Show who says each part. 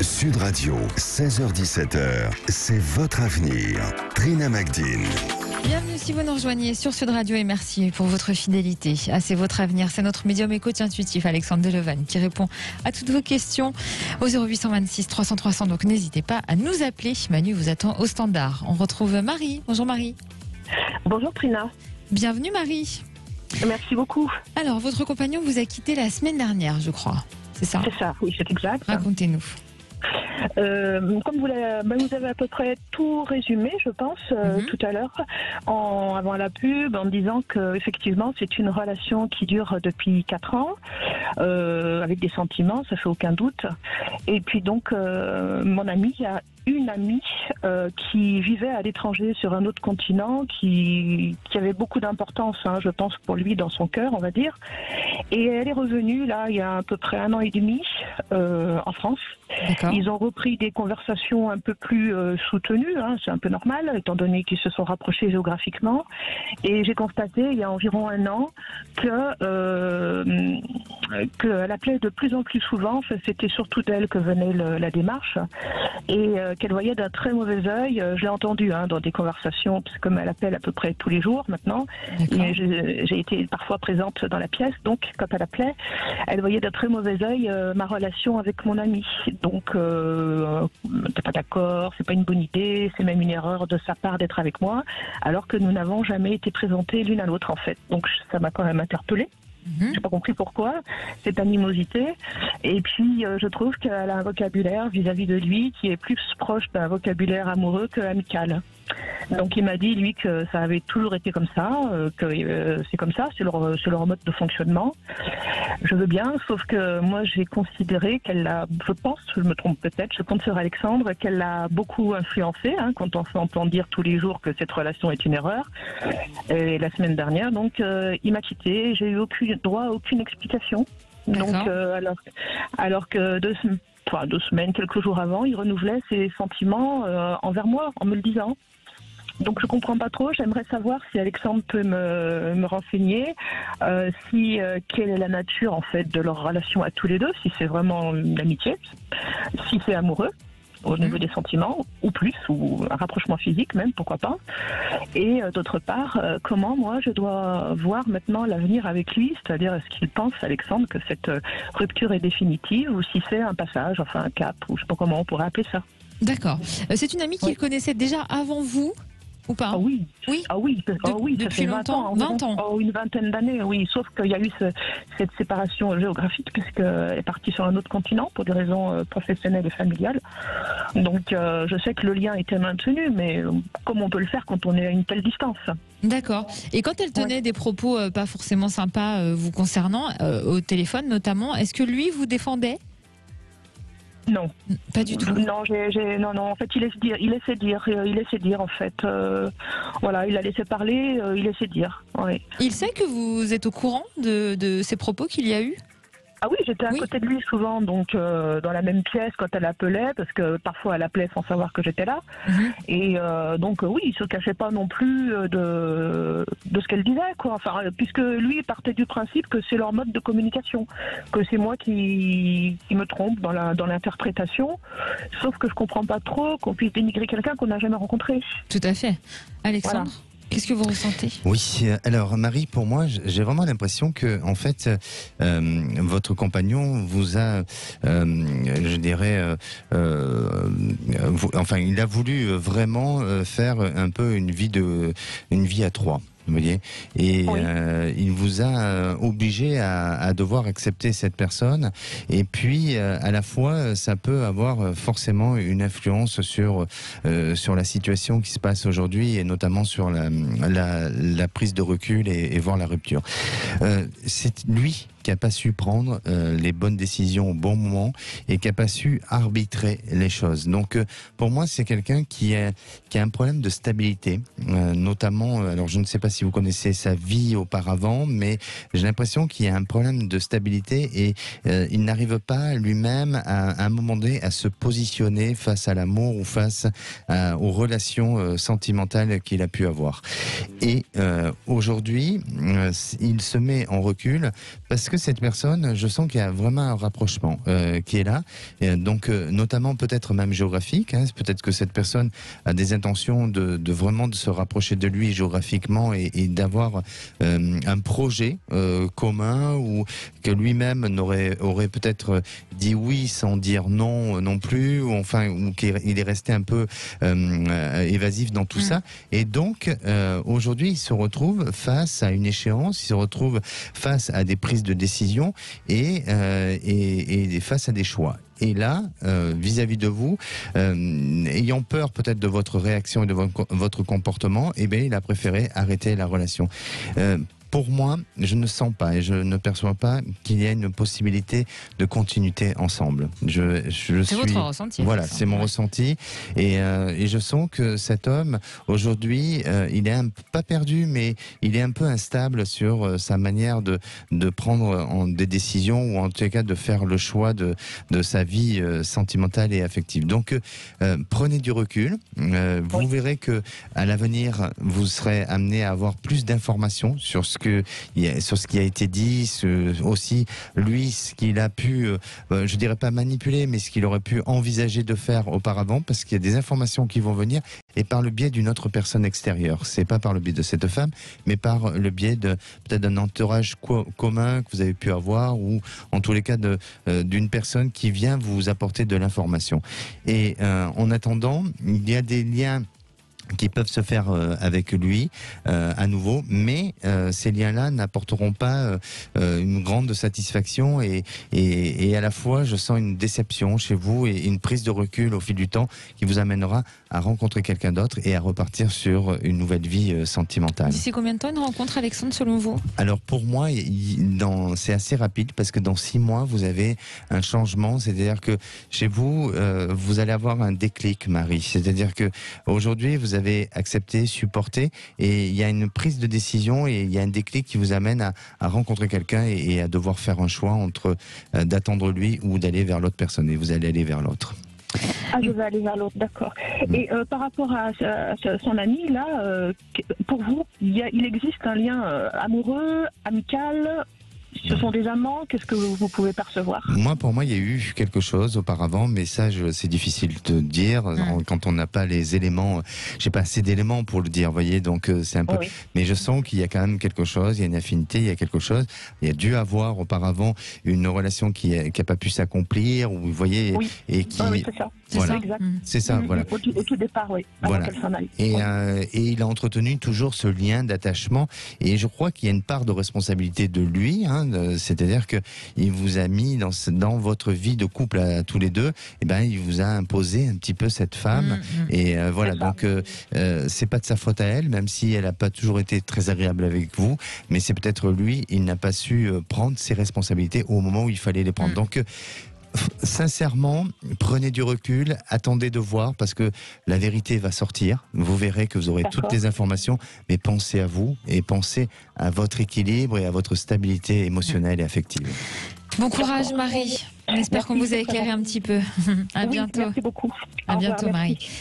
Speaker 1: Sud Radio, 16h-17h, c'est votre avenir. Trina Magdine.
Speaker 2: Bienvenue si vous nous rejoignez sur Sud Radio et merci pour votre fidélité. Ah, c'est votre avenir, c'est notre médium et coach intuitif Alexandre Delevanne qui répond à toutes vos questions au 0826 300 300. Donc n'hésitez pas à nous appeler. Manu vous attend au standard. On retrouve Marie. Bonjour Marie.
Speaker 3: Bonjour Trina.
Speaker 2: Bienvenue Marie.
Speaker 3: Merci beaucoup.
Speaker 2: Alors votre compagnon vous a quitté la semaine dernière, je crois. C'est ça?
Speaker 3: C'est ça, oui, c'est exact.
Speaker 2: Racontez-nous.
Speaker 3: Comme vous avez à peu près tout résumé, je pense, tout à l'heure, avant la pub, en disant que effectivement c'est une relation qui dure depuis 4 ans, avec des sentiments, ça fait aucun doute. Et puis donc, mon ami a une amie qui vivait à l'étranger sur un autre continent, qui avait beaucoup d'importance, je pense, pour lui dans son cœur, on va dire. Et elle est revenue là il y a à peu près 1 an et demi en France.
Speaker 2: D'accord.
Speaker 3: Ils ont repris des conversations un peu plus soutenues, c'est un peu normal étant donné qu'ils se sont rapprochés géographiquement. Et j'ai constaté il y a environ 1 an qu'elle appelait de plus en plus souvent. C'était surtout d'elle que venait la démarche et qu'elle voyait d'un très mauvais œil. Je l'ai entendu dans des conversations, parce que comme elle appelle à peu près tous les jours maintenant, et j'ai été parfois présente dans la pièce, donc quand elle appelait, elle voyait d'un très mauvais œil ma relation avec mon amie. Donc, t'es pas d'accord, c'est pas une bonne idée, c'est même une erreur de sa part d'être avec moi, alors que nous n'avons jamais été présentés l'une à l'autre en fait. Donc ça m'a quand même interpellée. J'ai pas compris pourquoi cette animosité. Et puis je trouve qu'elle a un vocabulaire vis-à-vis de lui qui est plus proche d'un vocabulaire amoureux que amical. Donc il m'a dit lui que ça avait toujours été comme ça, que c'est comme ça, c'est leur mode de fonctionnement. Je veux bien, sauf que moi j'ai considéré qu'elle l'a, je pense, je me trompe peut-être, je compte sur Alexandre, qu'elle l'a beaucoup influencé, quand on s'entend dire tous les jours que cette relation est une erreur. Et la semaine dernière, donc il m'a quitté, j'ai eu droit à aucune explication. Donc alors que 2 semaines, quelques jours avant, il renouvelait ses sentiments envers moi en me le disant. Donc je comprends pas trop, j'aimerais savoir si Alexandre peut me renseigner, quelle est la nature en fait de leur relation à tous les deux, si c'est vraiment une amitié, si c'est amoureux au niveau des sentiments, ou plus, ou un rapprochement physique même, pourquoi pas. Et d'autre part, comment moi je dois voir maintenant l'avenir avec lui, c'est-à-dire est-ce qu'il pense, Alexandre, que cette rupture est définitive, ou si c'est un passage, enfin un cap, ou je sais pas comment on pourrait appeler ça.
Speaker 2: D'accord. C'est une amie qu'il connaissait déjà avant vous ou pas?
Speaker 3: Ah oui,
Speaker 2: oui,
Speaker 3: ça
Speaker 2: depuis
Speaker 3: fait 20 ans.
Speaker 2: 20 ans.
Speaker 3: Oh, une vingtaine d'années, oui. Sauf qu'il y a eu cette séparation géographique puisqu'elle est partie sur un autre continent pour des raisons professionnelles et familiales. Donc je sais que le lien était maintenu, mais comment on peut le faire quand on est à une telle distance?
Speaker 2: D'accord. Et quand elle tenait des propos pas forcément sympas vous concernant, au téléphone notamment, est-ce que lui vous défendait?
Speaker 3: Non.
Speaker 2: Pas du tout.
Speaker 3: Non, non. En fait, il laissait dire. En fait, voilà, il a laissé parler, il laissait dire. Ouais.
Speaker 2: Il sait que vous êtes au courant de ces propos qu'il y a eu?
Speaker 3: Ah oui, j'étais à côté de lui souvent, donc dans la même pièce quand elle appelait, parce que parfois elle appelait sans savoir que j'étais là. Et donc oui, il se cachait pas non plus de ce qu'elle disait, quoi. Enfin, puisque lui partait du principe que c'est leur mode de communication, que c'est moi qui me trompe dans l'interprétation. Sauf que je comprends pas trop qu'on puisse dénigrer quelqu'un qu'on n'a jamais rencontré.
Speaker 2: Tout à fait. Alexandre,
Speaker 3: voilà.
Speaker 2: Qu'est-ce que vous ressentez?
Speaker 4: Oui, alors Marie, pour moi, j'ai vraiment l'impression que, en fait, votre compagnon vous a, je dirais, il a voulu vraiment faire un peu une vie à 3. Vous voyez, et oui. Il vous a obligé à devoir accepter cette personne, et puis à la fois ça peut avoir forcément une influence sur la situation qui se passe aujourd'hui, et notamment sur la prise de recul et voir la rupture. C'est lui qui n'a pas su prendre les bonnes décisions au bon moment et qui n'a pas su arbitrer les choses. Donc pour moi, c'est quelqu'un qui a un problème de stabilité, notamment, alors je ne sais pas si vous connaissez sa vie auparavant, mais j'ai l'impression qu'il y a un problème de stabilité et il n'arrive pas lui-même à un moment donné à se positionner face à l'amour ou face aux relations sentimentales qu'il a pu avoir. Et aujourd'hui, il se met en recul parce que cette personne, je sens qu'il y a vraiment un rapprochement qui est là, et donc notamment peut-être même géographique, hein, peut-être que cette personne a des intentions de vraiment de se rapprocher de lui géographiquement et d'avoir un projet commun, ou que lui-même aurait peut-être dit oui sans dire non non plus, ou enfin ou qu'il est resté un peu évasif dans tout ça. Et donc aujourd'hui il se retrouve face à une échéance, il se retrouve face à des prises de décision et face à des choix. Et là, vis-à-vis de vous, ayant peur peut-être de votre réaction et de votre comportement, eh bien, il a préféré arrêter la relation. Pour moi, je ne sens pas et je ne perçois pas qu'il y a une possibilité de continuité ensemble.
Speaker 2: C'est votre ressenti.
Speaker 4: Voilà, c'est mon ressenti. Et je sens que cet homme, aujourd'hui, il est pas perdu, mais il est un peu instable sur sa manière de prendre des décisions, ou en tout cas de faire le choix de sa vie sentimentale et affective. Donc, prenez du recul. Vous verrez que à l'avenir, vous serez amené à avoir plus d'informations sur ce qui a été dit, aussi lui, ce qu'il a pu, je dirais pas manipuler, mais ce qu'il aurait pu envisager de faire auparavant, parce qu'il y a des informations qui vont venir, et par le biais d'une autre personne extérieure. C'est pas par le biais de cette femme, mais par le biais peut-être d'un entourage commun que vous avez pu avoir, ou en tous les cas d'une personne qui vient vous apporter de l'information. Et en attendant, il y a des liens qui peuvent se faire avec lui à nouveau, mais ces liens-là n'apporteront pas une grande satisfaction, et à la fois je sens une déception chez vous et une prise de recul au fil du temps qui vous amènera à rencontrer quelqu'un d'autre et à repartir sur une nouvelle vie sentimentale.
Speaker 2: D'ici combien de temps une rencontre, Alexandre, selon vous?
Speaker 4: Alors pour moi, c'est assez rapide, parce que dans 6 mois, vous avez un changement, c'est-à-dire que chez vous, vous allez avoir un déclic, Marie. C'est-à-dire que aujourd'hui, vous avez accepté, supporté, et il y a une prise de décision et il y a un déclic qui vous amène à rencontrer quelqu'un et à devoir faire un choix entre d'attendre lui ou d'aller vers l'autre personne. Et vous allez aller vers l'autre.
Speaker 3: Ah, je vais aller vers l'autre, d'accord. Et par rapport à son ami, là, pour vous, il existe un lien amoureux, amical? Ce sont des amants? Qu'est-ce que vous pouvez percevoir?
Speaker 4: Pour moi, il y a eu quelque chose auparavant, mais ça, c'est difficile de dire quand on n'a pas les éléments. J'ai pas assez d'éléments pour le dire, vous voyez. Donc c'est un peu. Oui. Mais je sens qu'il y a quand même quelque chose. Il y a une affinité. Il y a quelque chose. Il y a dû avoir auparavant une relation qui a pas pu s'accomplir. Ou vous voyez,
Speaker 3: oui.
Speaker 4: Et qui.
Speaker 3: Oui, c'est ça.
Speaker 4: Voilà.
Speaker 3: C'est exact.
Speaker 4: C'est ça, voilà.
Speaker 3: Au tout départ, oui.
Speaker 4: Voilà. Et il a entretenu toujours ce lien d'attachement. Et je crois qu'il y a une part de responsabilité de lui. C'est-à-dire que il vous a mis dans votre vie de couple à tous les deux. Et ben, il vous a imposé un petit peu cette femme. Et voilà. Donc, c'est pas de sa faute à elle, même si elle a pas toujours été très agréable avec vous. Mais c'est peut-être lui, il n'a pas su prendre ses responsabilités au moment où il fallait les prendre. Donc, sincèrement, prenez du recul, attendez de voir, parce que la vérité va sortir. Vous verrez que vous aurez toutes les informations, mais pensez à vous et pensez à votre équilibre et à votre stabilité émotionnelle et affective.
Speaker 2: Bon courage, Marie. On espère qu'on vous a éclairé un petit peu. À bientôt.
Speaker 3: Merci beaucoup.
Speaker 2: À bientôt, Marie.